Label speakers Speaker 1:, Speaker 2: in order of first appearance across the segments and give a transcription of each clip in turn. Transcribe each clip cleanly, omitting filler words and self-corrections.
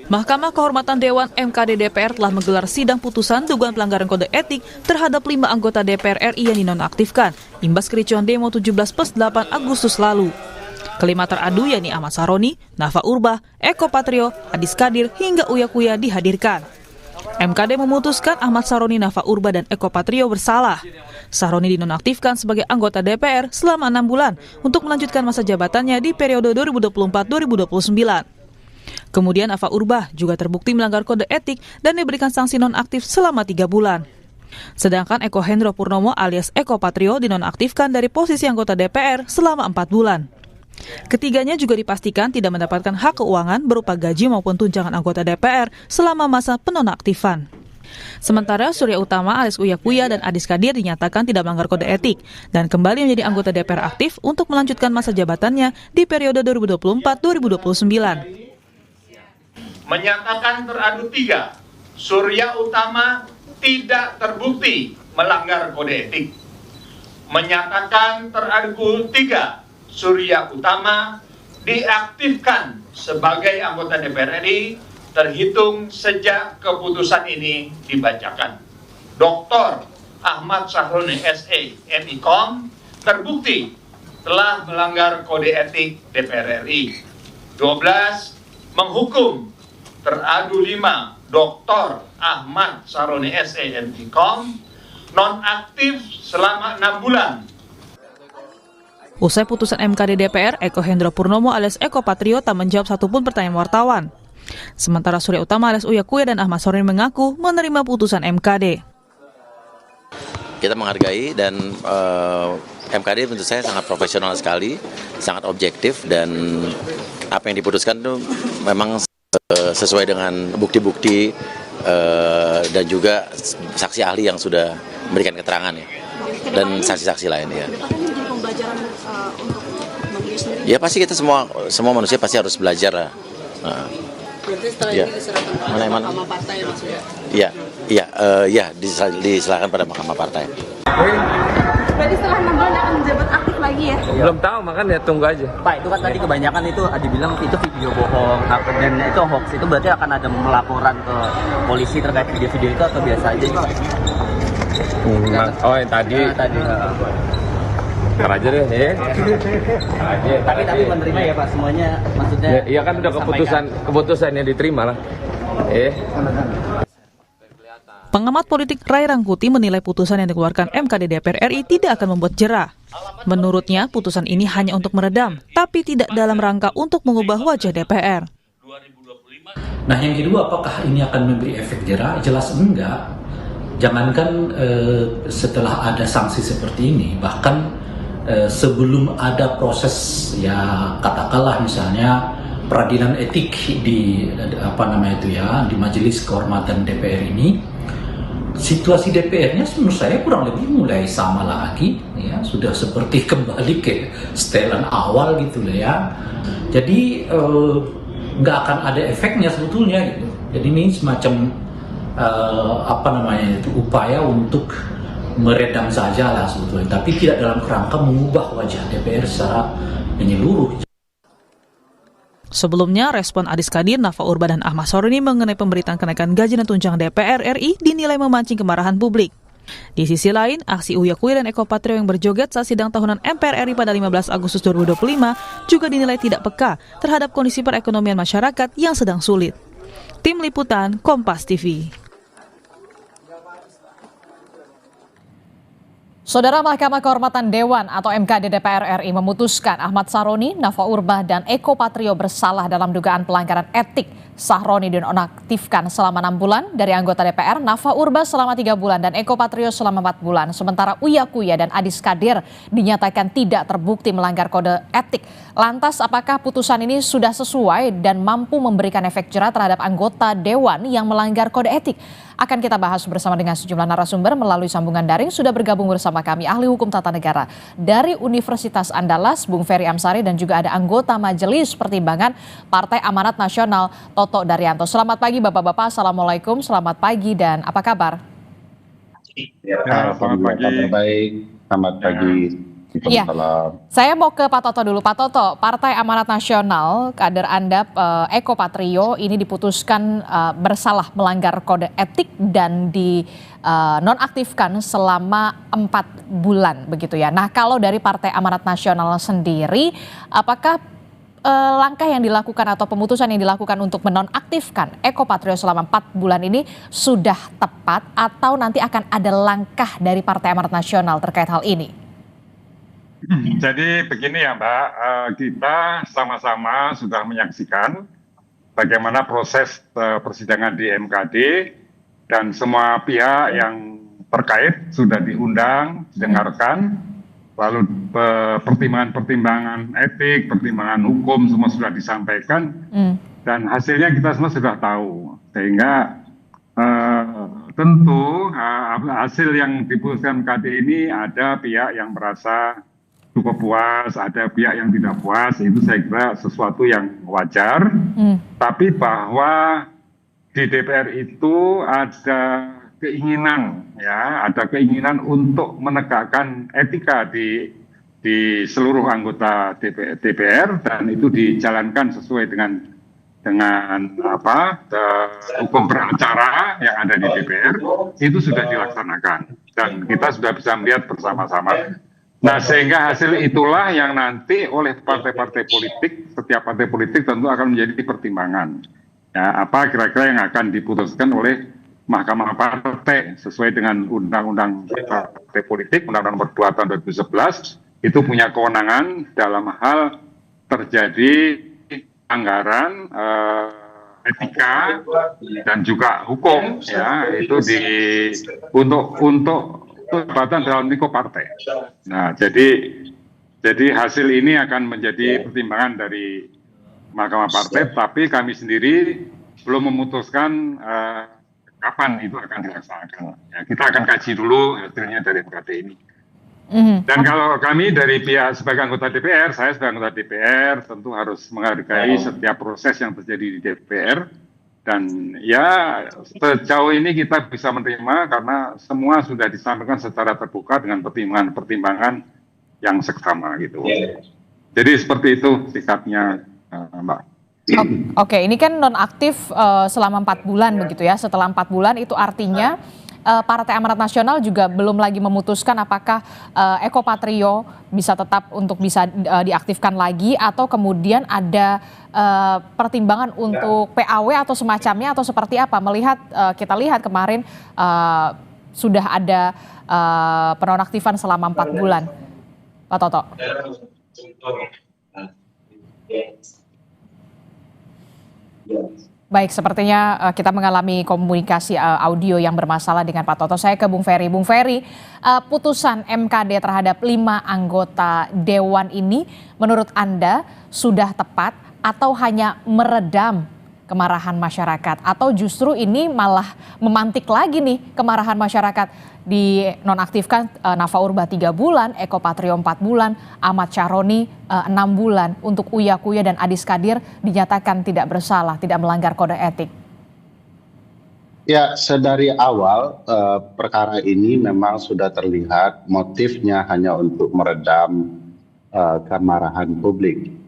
Speaker 1: Mahkamah Kehormatan Dewan MKD DPR telah menggelar sidang putusan dugaan pelanggaran kode etik terhadap 5 anggota DPR RI yang dinonaktifkan imbas kericuan demo 17+8 Agustus lalu. Kelima teradu yakni Ahmad Saroni, Nafa Urbah, Eko Patrio, Adis Kadir hingga Uya Kuya dihadirkan. MKD memutuskan Ahmad Saroni, Nafa Urbah, dan Eko Patrio bersalah. Saroni dinonaktifkan sebagai anggota DPR selama 6 bulan untuk melanjutkan masa jabatannya di periode 2024-2029. Kemudian Nafa Urbah juga terbukti melanggar kode etik dan diberikan sanksi nonaktif selama 3 bulan. Sedangkan Eko Hendro Purnomo alias Eko Patrio dinonaktifkan dari posisi anggota DPR selama 4 bulan. Ketiganya juga dipastikan tidak mendapatkan hak keuangan berupa gaji maupun tunjangan anggota DPR selama masa penonaktifan. Sementara Surya Utama alias Uya Kuya dan Adis Kadir dinyatakan tidak melanggar kode etik dan kembali menjadi anggota DPR aktif untuk melanjutkan masa jabatannya di periode 2024-2029.
Speaker 2: Menyatakan teradu 3, Surya Utama tidak terbukti melanggar kode etik. Menyatakan teradu 3, Surya Utama diaktifkan sebagai anggota DPR RI terhitung sejak keputusan ini dibacakan. Dr. Ahmad Saroni SE MIKOM terbukti telah melanggar kode etik DPR RI. 12. Menghukum teradu 5 Dr. Ahmad Saroni SE MIKOM nonaktif selama 6 bulan.
Speaker 1: Usai putusan MKD DPR, Eko Hendro Purnomo alias Eko Patrio tak menjawab satupun pertanyaan wartawan. Sementara Surya Utama alias Uya Kuya dan Ahmad Saroni mengaku menerima putusan MKD.
Speaker 3: Kita menghargai dan MKD menurut saya sangat profesional sekali, sangat objektif, dan apa yang diputuskan itu memang sesuai dengan bukti-bukti dan juga saksi ahli yang sudah memberikan keterangan ya, dan saksi-saksi lain ya. Ya pasti kita semua manusia pasti harus belajar lah.
Speaker 4: Berarti setelah
Speaker 3: ya.
Speaker 4: ini diserahkan pada Mahkamah Partai maksudnya?
Speaker 3: Iya, diserahkan pada Mahkamah Partai.
Speaker 4: Berarti setelah 6 bulan akan menjabat aktif lagi ya?
Speaker 5: Belum tahu, makanya tunggu aja.
Speaker 6: Pak, itu kan tadi kebanyakan itu dibilang itu video bohong, dan itu hoax, itu berarti akan ada melaporan ke polisi terkait video-video itu atau biasa aja?
Speaker 5: Oh yang tadi?
Speaker 6: Nah, tadi.
Speaker 5: Ntar aja deh, ya.
Speaker 6: Tapi menerima ya Pak semuanya, maksudnya?
Speaker 5: Iya kan udah keputusan yang diterima lah.
Speaker 1: Pengamat politik Ray Rangkuti menilai putusan yang dikeluarkan MKD DPR RI tidak akan membuat jera. Menurutnya, putusan ini hanya untuk meredam, tapi tidak dalam rangka untuk mengubah wajah DPR.
Speaker 7: Nah, yang kedua, apakah ini akan memberi efek jera? Jelas enggak. Jangankan setelah ada sanksi seperti ini, bahkan sebelum ada proses ya katakanlah misalnya peradilan etik di di Majelis Kehormatan DPR ini, situasi DPR-nya menurut saya kurang lebih mulai sama lagi ya, sudah seperti kembali ke setelan awal gitu lah ya. Jadi nggak akan ada efeknya sebetulnya gitu. Jadi ini semacam upaya untuk meredam saja lah sebetulnya, tapi tidak dalam kerangka mengubah wajah DPR secara menyeluruh.
Speaker 1: Sebelumnya, respon Adis Kadir, Nafa Urbah, dan Ahmad Saroni mengenai pemberitaan kenaikan gaji dan tunjangan DPR RI dinilai memancing kemarahan publik. Di sisi lain, aksi Uya Kuya dan Eko Patrio yang berjoget saat sidang tahunan MPR RI pada 15 Agustus 2025 juga dinilai tidak peka terhadap kondisi perekonomian masyarakat yang sedang sulit. Tim Liputan, Kompas TV.
Speaker 8: Saudara, Mahkamah Kehormatan Dewan atau MKD DPR RI memutuskan Ahmad Saroni, Nafa Urbah, dan Eko Patrio bersalah dalam dugaan pelanggaran etik. Saroni dinonaktifkan selama 6 bulan, dari anggota DPR Nafa Urbah selama 3 bulan dan Eko Patrio selama 4 bulan. Sementara Uya Kuya dan Adis Kadir dinyatakan tidak terbukti melanggar kode etik. Lantas apakah putusan ini sudah sesuai dan mampu memberikan efek jera terhadap anggota Dewan yang melanggar kode etik? Akan kita bahas bersama dengan sejumlah narasumber melalui sambungan daring. Sudah bergabung bersama kami ahli hukum tata negara dari Universitas Andalas, Bung Ferry Amsari, dan juga ada anggota Majelis Pertimbangan Partai Amanat Nasional, Toto Daryanto. Selamat pagi Bapak-Bapak, Assalamualaikum, selamat pagi dan apa kabar?
Speaker 9: Selamat pagi. Kabar baik, selamat pagi.
Speaker 8: Iya, saya mau ke Pak Toto dulu. Pak Toto, Partai Amanat Nasional, kader Anda Eko Patrio ini diputuskan bersalah melanggar kode etik dan dinonaktifkan selama 4 bulan begitu ya. Nah, kalau dari Partai Amanat Nasional sendiri, apakah langkah yang dilakukan atau pemutusan yang dilakukan untuk menonaktifkan Eko Patrio selama 4 bulan ini sudah tepat atau nanti akan ada langkah dari Partai Amanat Nasional terkait hal ini?
Speaker 9: Jadi begini ya Mbak, kita sama-sama sudah menyaksikan bagaimana proses persidangan di MKD dan semua pihak yang terkait sudah diundang, didengarkan, lalu pertimbangan-pertimbangan etik, pertimbangan hukum semua sudah disampaikan dan hasilnya kita semua sudah tahu. Sehingga tentu hasil yang diputuskan MKD ini ada pihak yang merasa cukup puas, ada pihak yang tidak puas, itu saya kira sesuatu yang wajar. Tapi bahwa di DPR itu ada keinginan, ya, ada keinginan untuk menegakkan etika di seluruh anggota DPR dan itu dijalankan sesuai dengan hukum beracara yang ada di DPR itu sudah dilaksanakan dan kita sudah bisa melihat bersama-sama. Nah, sehingga hasil itulah yang nanti oleh partai-partai politik, setiap partai politik tentu akan menjadi pertimbangan. Ya, apa kira-kira yang akan diputuskan oleh Mahkamah Partai sesuai dengan Undang-Undang Partai Politik, Undang-Undang Nomor 2 Tahun 2011, itu punya kewenangan dalam hal terjadi anggaran etika dan juga hukum, ya, itu untuk jabatan dalam lingkup partai. Nah, jadi hasil ini akan menjadi pertimbangan dari Mahkamah Partai, tapi kami sendiri belum memutuskan kapan itu akan dilaksanakan. Ya, kita akan kaji dulu hasilnya dari MKD ini. Dan kalau kami dari pihak sebagai anggota DPR, saya sebagai anggota DPR tentu harus menghargai setiap proses yang terjadi di DPR. Dan ya sejauh ini kita bisa menerima karena semua sudah disampaikan secara terbuka dengan pertimbangan-pertimbangan yang seksama gitu. Jadi seperti itu sikapnya Mbak.
Speaker 8: Oke, ini kan nonaktif selama 4 bulan begitu ya. Setelah 4 bulan itu artinya Partai Amanat Nasional juga belum lagi memutuskan apakah Eko Patrio bisa tetap untuk bisa diaktifkan lagi atau kemudian ada pertimbangan untuk PAW atau semacamnya atau seperti apa? Kita lihat kemarin sudah ada penonaktifan selama 4 bulan. Pak Toto. Baik, sepertinya kita mengalami komunikasi audio yang bermasalah dengan Pak Toto. Saya ke Bung Ferry. Bung Ferry, putusan MKD terhadap 5 anggota Dewan ini menurut Anda sudah tepat atau hanya meredam kemarahan masyarakat? Atau justru ini malah memantik lagi nih kemarahan masyarakat? Dinonaktifkan Nafa Urbah 3 bulan, Eko Patrio 4 bulan, Ahmad Syaroni 6 bulan. Untuk Uya Kuya dan Adis Kadir dinyatakan tidak bersalah, tidak melanggar kode etik.
Speaker 10: Ya, sedari awal perkara ini memang sudah terlihat motifnya hanya untuk meredam kemarahan publik.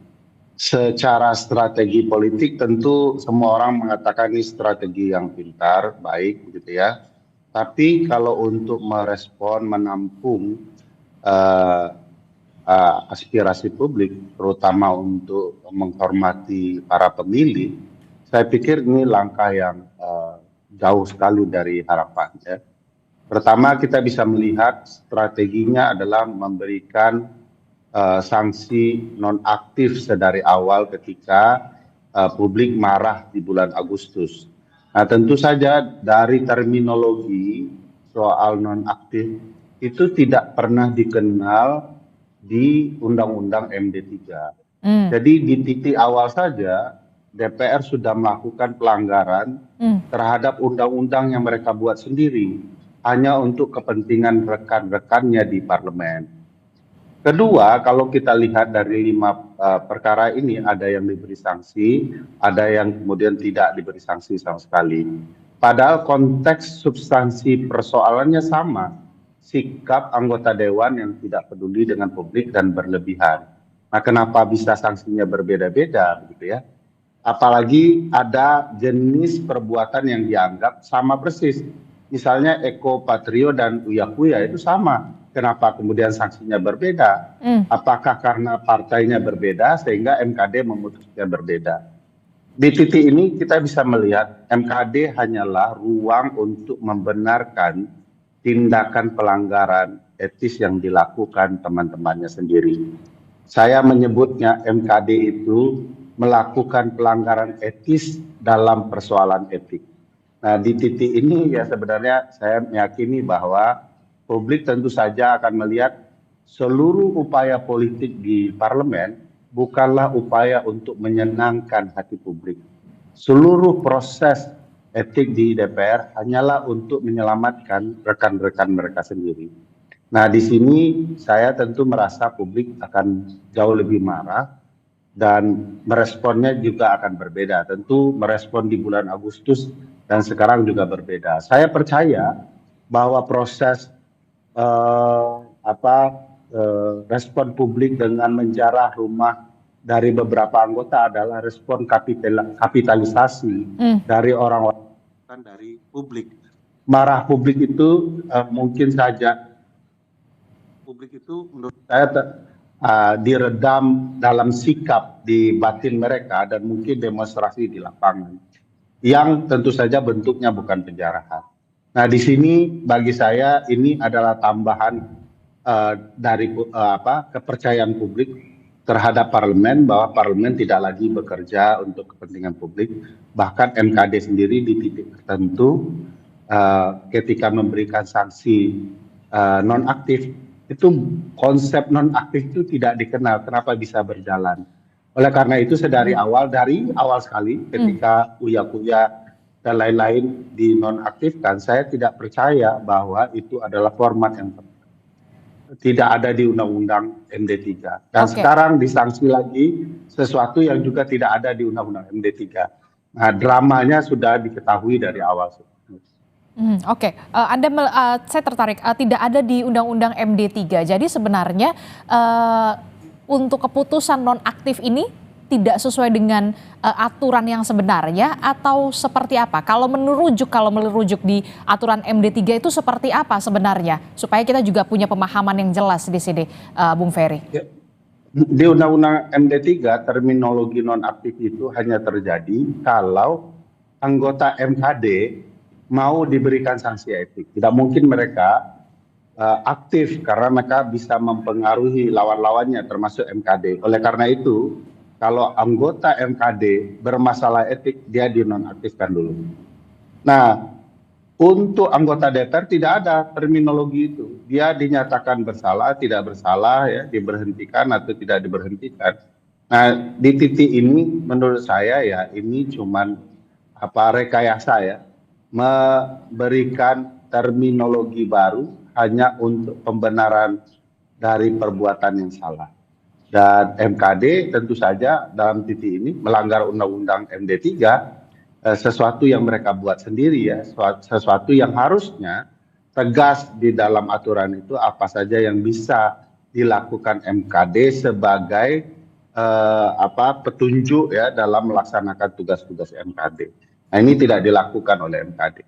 Speaker 10: Secara strategi politik tentu semua orang mengatakan ini strategi yang pintar, baik begitu ya. Tapi kalau untuk merespon, menampung aspirasi publik, terutama untuk menghormati para pemilih, saya pikir ini langkah yang jauh sekali dari harapan. Ya. Pertama, kita bisa melihat strateginya adalah memberikan sanksi nonaktif sedari awal ketika publik marah di bulan Agustus. Nah, tentu saja dari terminologi soal nonaktif itu tidak pernah dikenal di Undang-Undang MD3. Jadi di titik awal saja DPR sudah melakukan pelanggaran terhadap undang-undang yang mereka buat sendiri hanya untuk kepentingan rekan-rekannya di parlemen. Kedua, kalau kita lihat dari 5 perkara ini, ada yang diberi sanksi, ada yang kemudian tidak diberi sanksi sama sekali. Padahal konteks substansi persoalannya sama. sikap anggota dewan yang tidak peduli dengan publik dan berlebihan. Nah, kenapa bisa sanksinya berbeda-beda gitu ya? Apalagi ada jenis perbuatan yang dianggap sama persis. Misalnya Eko Patrio dan Uya Kuya itu sama. Kenapa kemudian sanksinya berbeda? Apakah karena partainya berbeda sehingga MKD memutuskan berbeda? Di titik ini kita bisa melihat MKD hanyalah ruang untuk membenarkan tindakan pelanggaran etis yang dilakukan teman-temannya sendiri. Saya menyebutnya MKD itu melakukan pelanggaran etis dalam persoalan etik. Nah, di titik ini ya sebenarnya saya meyakini bahwa publik tentu saja akan melihat seluruh upaya politik di parlemen bukanlah upaya untuk menyenangkan hati publik. Seluruh proses etik di DPR hanyalah untuk menyelamatkan rekan-rekan mereka sendiri. Nah, di sini saya tentu merasa publik akan jauh lebih marah dan meresponnya juga akan berbeda. Tentu merespon di bulan Agustus dan sekarang juga berbeda. Saya percaya bahwa proses respon publik dengan menjarah rumah dari beberapa anggota adalah respon kapitalisasi dari orang-orang dari publik. Marah publik itu mungkin saja publik itu menurut saya diredam dalam sikap di batin mereka dan mungkin demonstrasi di lapangan yang tentu saja bentuknya bukan penjarahan. Nah, di sini bagi saya ini adalah tambahan dari kepercayaan publik terhadap parlemen, bahwa parlemen tidak lagi bekerja untuk kepentingan publik. Bahkan MKD sendiri di titik tertentu ketika memberikan sanksi nonaktif, itu konsep nonaktif itu tidak dikenal kenapa bisa berjalan. Oleh karena itu dari awal sekali ketika Uya Kuya dan lain-lain dinonaktifkan, saya tidak percaya bahwa itu adalah format yang tidak ada di Undang-Undang MD3. Dan sekarang disanksi lagi sesuatu yang juga tidak ada di Undang-Undang MD3. Nah, dramanya sudah diketahui dari awal.
Speaker 8: Saya tertarik, tidak ada di Undang-Undang MD3. Jadi sebenarnya untuk keputusan nonaktif ini tidak sesuai dengan aturan yang sebenarnya atau seperti apa? Kalau merujuk di aturan MD3 itu seperti apa sebenarnya? Supaya kita juga punya pemahaman yang jelas di sini, Bung Ferry.
Speaker 10: Di Undang-Undang MD3 terminologi nonaktif itu hanya terjadi kalau anggota MKD mau diberikan sanksi etik. Tidak mungkin mereka aktif karena mereka bisa mempengaruhi lawan-lawannya termasuk MKD. Oleh karena itu, kalau anggota MKD bermasalah etik, dia dinonaktifkan dulu. Nah, untuk anggota DPR tidak ada terminologi itu. Dia dinyatakan bersalah, tidak bersalah, ya, diberhentikan atau tidak diberhentikan. Nah, di titik ini menurut saya ya ini cuman rekayasa ya, memberikan terminologi baru hanya untuk pembenaran dari perbuatan yang salah. Dan MKD tentu saja dalam titik ini melanggar Undang-Undang MD3, sesuatu yang mereka buat sendiri ya, sesuatu yang harusnya tegas di dalam aturan itu apa saja yang bisa dilakukan MKD sebagai petunjuk ya dalam melaksanakan tugas-tugas MKD. Nah, ini tidak dilakukan oleh MKD.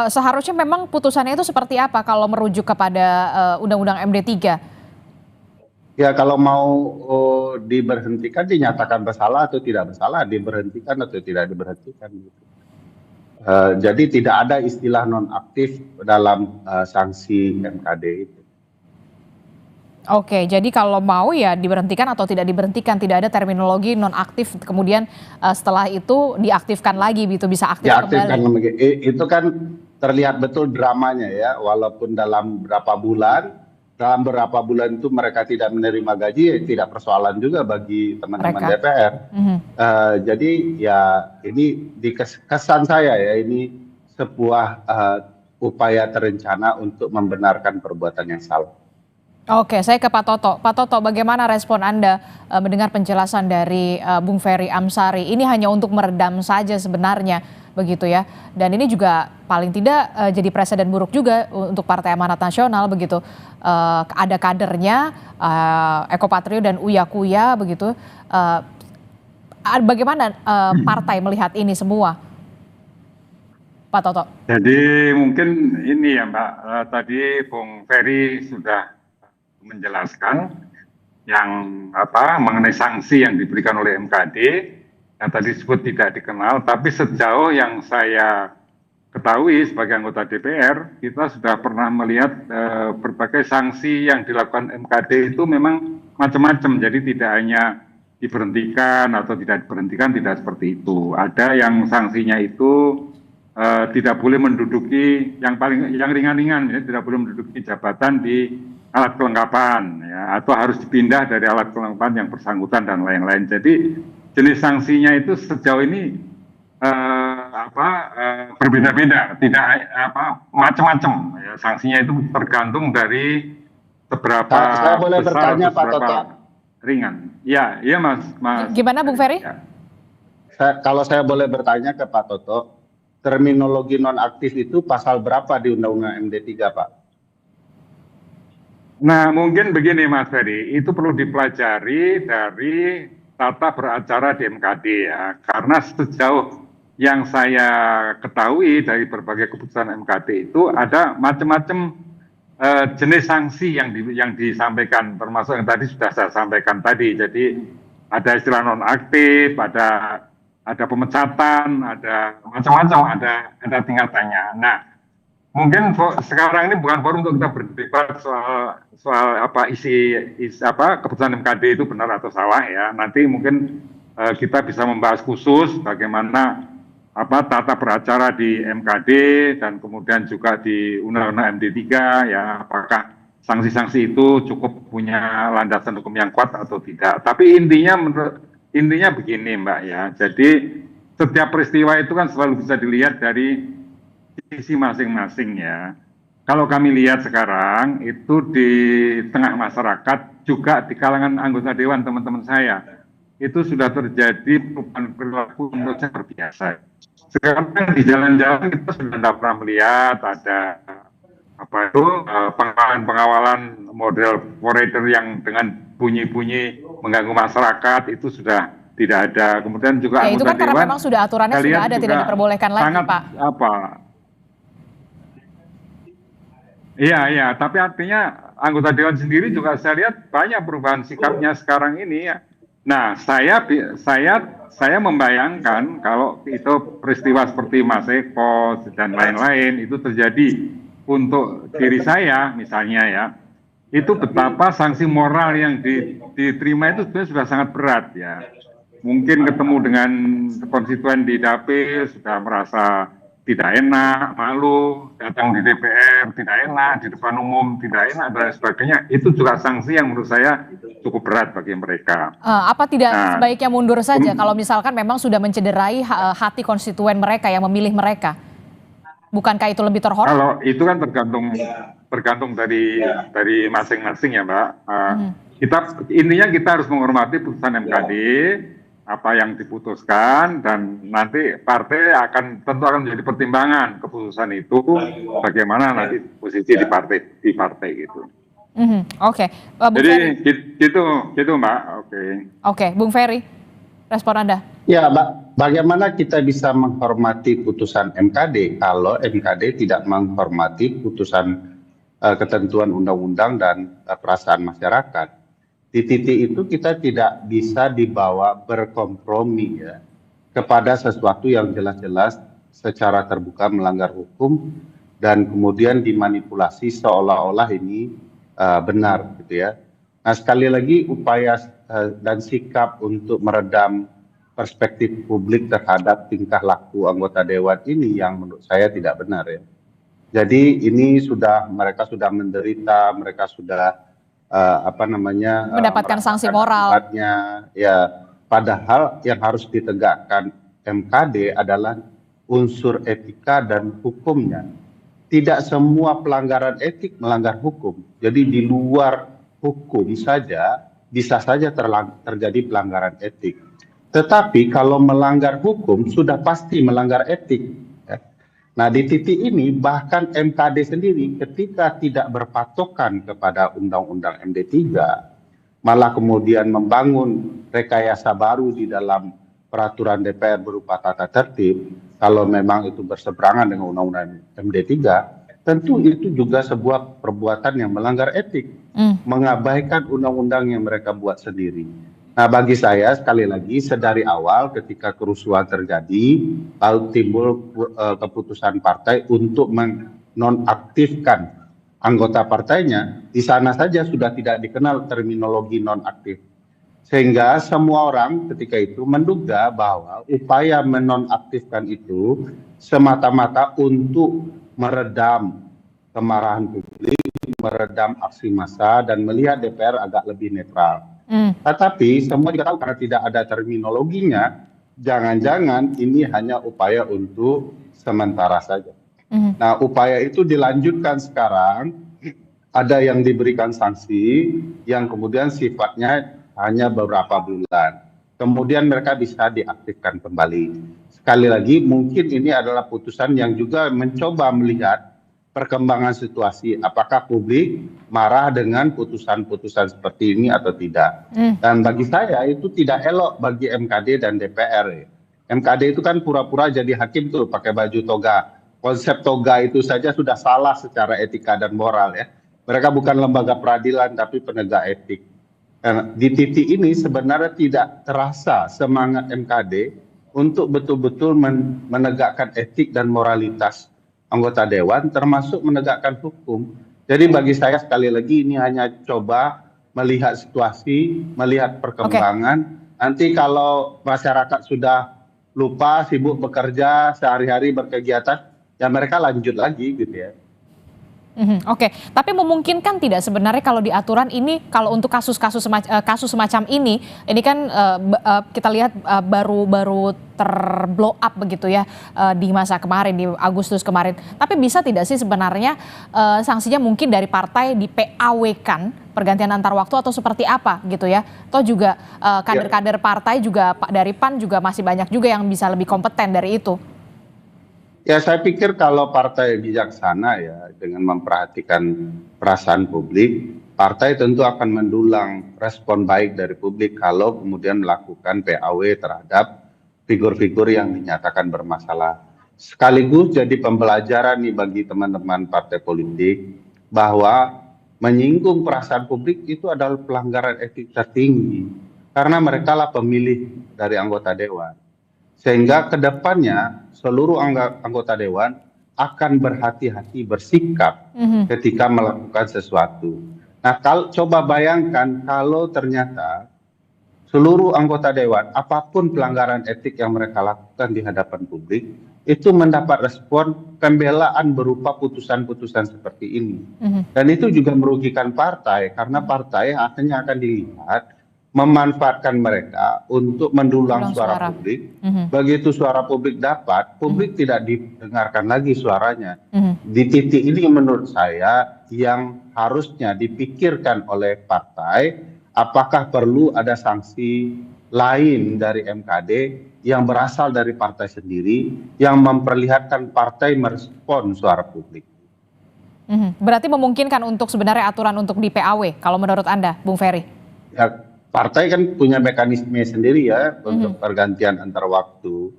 Speaker 8: Seharusnya memang putusannya itu seperti apa kalau merujuk kepada Undang-Undang MD3?
Speaker 10: Ya, kalau mau diberhentikan, dinyatakan bersalah atau tidak bersalah, diberhentikan atau tidak diberhentikan. Gitu. Jadi tidak ada istilah nonaktif dalam sanksi MKD itu.
Speaker 8: Jadi kalau mau ya diberhentikan atau tidak diberhentikan, tidak ada terminologi nonaktif. Kemudian setelah itu diaktifkan lagi, gitu bisa aktif kembali.
Speaker 10: Itu kan terlihat betul dramanya ya, walaupun dalam beberapa bulan itu mereka tidak menerima gaji, ya tidak persoalan juga bagi teman-teman DPR. Jadi ya ini di kesan saya ya, ini sebuah upaya terencana untuk membenarkan perbuatan yang salah.
Speaker 8: Saya ke Pak Toto. Pak Toto, bagaimana respon Anda mendengar penjelasan dari Bung Ferry Amsari? Ini hanya untuk meredam saja sebenarnya begitu ya. Dan ini juga paling tidak jadi presiden buruk juga untuk Partai Amanat Nasional begitu. Ada kadernya Eko Patrio dan Uya Kuya begitu. Bagaimana partai melihat ini semua, Pak Toto?
Speaker 9: Jadi mungkin ini ya Mbak, tadi Bung Ferry sudah menjelaskan yang mengenai sanksi yang diberikan oleh MKD. Yang tadi disebut tidak dikenal, tapi sejauh yang saya ketahui sebagai anggota DPR, kita sudah pernah melihat berbagai sanksi yang dilakukan MKD itu memang macam-macam. Jadi tidak hanya diberhentikan atau tidak diberhentikan, tidak seperti itu. Ada yang sanksinya itu tidak boleh menduduki yang ringan-ringan, ya, tidak boleh menduduki jabatan di alat kelengkapan, ya, atau harus dipindah dari alat kelengkapan yang bersangkutan dan lain-lain. Jadi jenis sanksinya itu sejauh ini berbeda-beda, tidak macam-macam. Ya, sanksinya itu tergantung dari seberapa
Speaker 10: Saya boleh
Speaker 9: besar,
Speaker 10: bertanya, Pak
Speaker 9: seberapa
Speaker 10: Toto?
Speaker 9: ringan. Ya, iya Mas.
Speaker 8: Gimana Bung Ferry?
Speaker 9: Ya.
Speaker 10: Kalau saya boleh bertanya ke Pak Toto, terminologi nonaktif itu pasal berapa di Undang-Undang MD3, Pak?
Speaker 9: Nah, mungkin begini Mas Ferry, itu perlu dipelajari dari tata beracara di MKD ya, karena sejauh yang saya ketahui dari berbagai keputusan MKD itu ada macam-macam jenis sanksi yang disampaikan, termasuk yang tadi sudah saya sampaikan tadi. Jadi ada istilah nonaktif, ada pemecatan, ada macam-macam, ada tingkatannya. Nah, mungkin sekarang ini bukan forum untuk kita berdebat soal isi keputusan MKD itu benar atau salah ya. Nanti mungkin kita bisa membahas khusus bagaimana tata beracara di MKD dan kemudian juga di Undang-Undang MD3 ya, apakah sanksi-sanksi itu cukup punya landasan hukum yang kuat atau tidak. Tapi intinya begini Mbak ya. Jadi setiap peristiwa itu kan selalu bisa dilihat dari sisi masing-masing ya. Kalau kami lihat sekarang itu di tengah masyarakat, juga di kalangan anggota dewan teman-teman saya, itu sudah terjadi perubahan perilaku menurut saya biasa. Sekarang di jalan-jalan kita sudah tidak pernah melihat ada pengawalan model forader yang dengan bunyi-bunyi mengganggu masyarakat, itu sudah tidak ada. Kemudian juga
Speaker 8: ya, itu kan karena memang sudah aturannya sudah ada, tidak diperbolehkan lagi, Pak.
Speaker 9: Iya, tapi artinya anggota dewan sendiri juga saya lihat banyak perubahan sikapnya sekarang ini ya. Nah, saya membayangkan kalau itu peristiwa seperti Mas Eko dan lain-lain itu terjadi untuk diri saya misalnya ya, itu betapa sanksi moral yang diterima itu sebenarnya sudah sangat berat ya. Mungkin ketemu dengan konstituen di dapil sudah merasa tidak enak, malu, datang di DPR tidak enak, di depan umum tidak enak, dan sebagainya. Itu juga sanksi yang menurut saya cukup berat bagi mereka.
Speaker 8: Apa tidak sebaiknya mundur saja kalau misalkan memang sudah mencederai hati konstituen mereka yang memilih mereka? Bukankah itu lebih terhormat?
Speaker 9: Kalau itu kan tergantung dari masing-masing ya Mbak. Intinya kita harus menghormati putusan MKD, apa yang diputuskan, dan nanti partai tentu akan menjadi pertimbangan keputusan itu bagaimana nanti posisi di partai gitu.
Speaker 8: Oke.
Speaker 9: Jadi gitu Mbak.
Speaker 8: Oke, Bung Ferry, respon Anda?
Speaker 10: Ya, Mbak, bagaimana kita bisa menghormati putusan MKD kalau MKD tidak menghormati putusan ketentuan undang-undang dan perasaan masyarakat? Di titik itu kita tidak bisa dibawa berkompromi ya kepada sesuatu yang jelas-jelas secara terbuka melanggar hukum dan kemudian dimanipulasi seolah-olah ini benar gitu ya. Nah, sekali lagi upaya dan sikap untuk meredam perspektif publik terhadap tingkah laku anggota dewan ini yang menurut saya tidak benar ya. Jadi ini mereka sudah menderita, mereka sudah
Speaker 8: mendapatkan sanksi moral.
Speaker 10: Ya, padahal yang harus ditegakkan MKD adalah unsur etika dan hukumnya. Tidak semua pelanggaran etik melanggar hukum. Jadi di luar hukum saja bisa saja terjadi pelanggaran etik. Tetapi kalau melanggar hukum sudah pasti melanggar etik. Ya. Nah, di titik ini bahkan MKD sendiri ketika tidak berpatokan kepada Undang-Undang MD3, malah kemudian membangun rekayasa baru di dalam peraturan DPR berupa tata tertib, kalau memang itu berseberangan dengan Undang-Undang MD3, tentu itu juga sebuah perbuatan yang melanggar etik, mengabaikan undang-undang yang mereka buat sendiri. Nah, bagi saya sekali lagi sedari awal ketika kerusuhan terjadi, lalu timbul keputusan partai untuk menonaktifkan anggota partainya, di sana saja sudah tidak dikenal terminologi nonaktif. Sehingga semua orang ketika itu menduga bahwa upaya menonaktifkan itu semata-mata untuk meredam kemarahan publik, meredam aksi massa, dan melihat DPR agak lebih netral. Tetapi semua juga tahu karena tidak ada terminologinya, jangan-jangan ini hanya upaya untuk sementara saja. Nah, upaya itu dilanjutkan sekarang, ada yang diberikan sanksi yang kemudian sifatnya hanya beberapa bulan. Kemudian mereka bisa diaktifkan kembali. Sekali lagi, mungkin ini adalah putusan yang juga mencoba melihat perkembangan situasi, apakah publik marah dengan putusan-putusan seperti ini atau tidak. Dan bagi saya itu tidak elok bagi MKD dan DPR. MKD itu kan pura-pura jadi hakim tuh pakai baju toga. Konsep toga itu saja sudah salah secara etika dan moral ya. Mereka bukan lembaga peradilan tapi penegak etik. Di titik ini sebenarnya tidak terasa semangat MKD untuk betul-betul menegakkan etik dan moralitas anggota dewan, termasuk menegakkan hukum. Jadi bagi saya sekali lagi ini hanya coba melihat situasi, melihat perkembangan. Nanti kalau masyarakat sudah lupa, sibuk bekerja, sehari-hari berkegiatan, ya mereka lanjut lagi gitu ya.
Speaker 8: Oke, tapi memungkinkan tidak sebenarnya kalau di aturan ini, kalau untuk kasus semacam ini kan kita lihat baru terblow up begitu ya di masa kemarin, di Agustus kemarin. Tapi bisa tidak sih sebenarnya sanksinya mungkin dari partai di PAW-kan pergantian antar waktu atau seperti apa gitu ya? Atau juga kader-kader partai juga dari PAN juga masih banyak juga yang bisa lebih kompeten dari itu.
Speaker 10: Ya, saya pikir kalau partai bijaksana ya dengan memperhatikan perasaan publik, partai tentu akan mendulang respon baik dari publik kalau kemudian melakukan PAW terhadap figur-figur yang dinyatakan bermasalah. Sekaligus jadi pembelajaran nih bagi teman-teman partai politik bahwa menyinggung perasaan publik itu adalah pelanggaran etik tertinggi karena mereka lah pemilih dari anggota dewan. Sehingga ke depannya seluruh anggota dewan akan berhati-hati bersikap ketika melakukan sesuatu. Nah, coba bayangkan kalau ternyata seluruh anggota dewan, apapun pelanggaran etik yang mereka lakukan di hadapan publik, itu mendapat respon pembelaan berupa putusan-putusan seperti ini. Dan itu juga merugikan partai, karena partai akhirnya akan dilihat memanfaatkan mereka untuk mendulang suara publik. Begitu suara publik dapat, publik tidak didengarkan lagi suaranya. Di titik ini menurut saya yang harusnya dipikirkan oleh partai, apakah perlu ada sanksi lain dari MKD yang berasal dari partai sendiri yang memperlihatkan partai merespon suara publik.
Speaker 8: Berarti memungkinkan untuk sebenarnya aturan untuk di PAW kalau menurut Anda, Bung Ferry?
Speaker 10: Ya, partai kan punya mekanisme sendiri ya untuk pergantian antar waktu.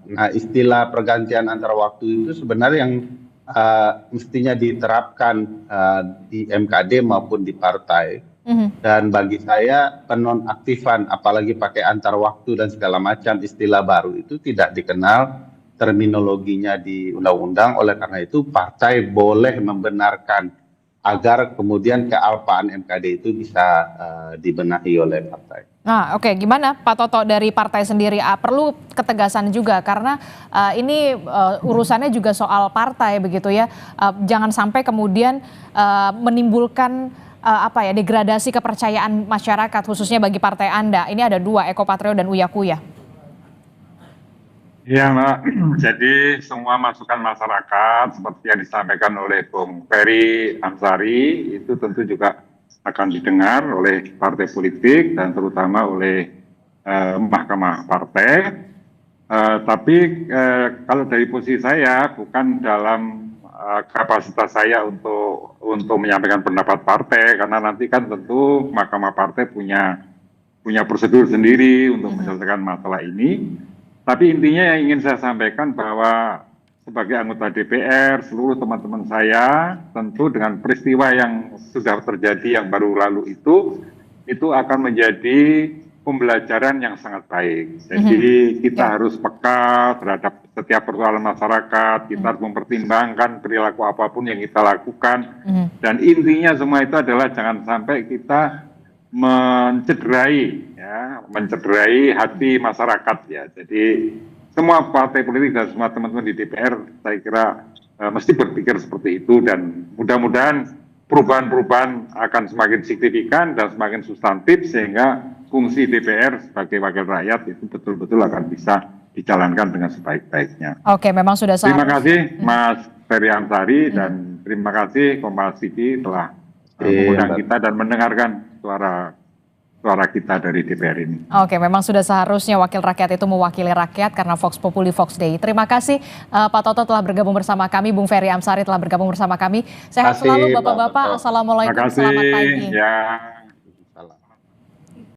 Speaker 10: Nah, istilah pergantian antar waktu itu sebenarnya yang mestinya diterapkan di MKD maupun di partai. Dan bagi saya penonaktifan apalagi pakai antar waktu dan segala macam istilah baru itu tidak dikenal terminologinya di undang-undang. Oleh karena itu partai boleh membenarkan agar kemudian kealpaan MKD itu bisa dibenahi oleh partai.
Speaker 8: Nah, oke, gimana Pak Toto dari partai sendiri? Perlu ketegasan juga karena ini urusannya juga soal partai begitu ya. Jangan sampai kemudian menimbulkan degradasi kepercayaan masyarakat khususnya bagi partai Anda. Ini ada dua, Eko Patrio dan Uya Kuya.
Speaker 9: Ya, Mbak. Jadi semua masukan masyarakat seperti yang disampaikan oleh Bung Ferry Amsari itu tentu juga akan didengar oleh partai politik dan terutama oleh Mahkamah Partai. Tapi kalau dari posisi saya bukan dalam kapasitas saya untuk menyampaikan pendapat partai, karena nanti kan tentu Mahkamah Partai punya prosedur sendiri untuk menyelesaikan masalah ini. Tapi intinya yang ingin saya sampaikan bahwa sebagai anggota DPR, seluruh teman-teman saya tentu dengan peristiwa yang sudah terjadi yang baru lalu itu akan menjadi pembelajaran yang sangat baik. Jadi kita harus peka terhadap setiap persoalan masyarakat, kita harus mempertimbangkan perilaku apapun yang kita lakukan. Dan intinya semua itu adalah jangan sampai kita mencederai hati masyarakat ya. Jadi semua partai politik dan semua teman-teman di DPR saya kira mesti berpikir seperti itu, dan mudah-mudahan perubahan-perubahan akan semakin signifikan dan semakin substantif sehingga fungsi DPR sebagai wakil rakyat itu betul-betul akan bisa dijalankan dengan sebaik-baiknya.
Speaker 8: Oke, memang sudah
Speaker 9: Terima kasih Mas Ferry Amsari dan terima kasih Kompas TV telah mengundang kita dan mendengarkan suara kita dari DPR ini.
Speaker 8: Oke, memang sudah seharusnya wakil rakyat itu mewakili rakyat karena Vox Populi Vox Dei. Terima kasih Pak Toto telah bergabung bersama kami, Bung Ferry Amsari telah bergabung bersama kami. Sehat selalu Bapak-bapak. Assalamualaikum, selamat pagi.
Speaker 9: Ya.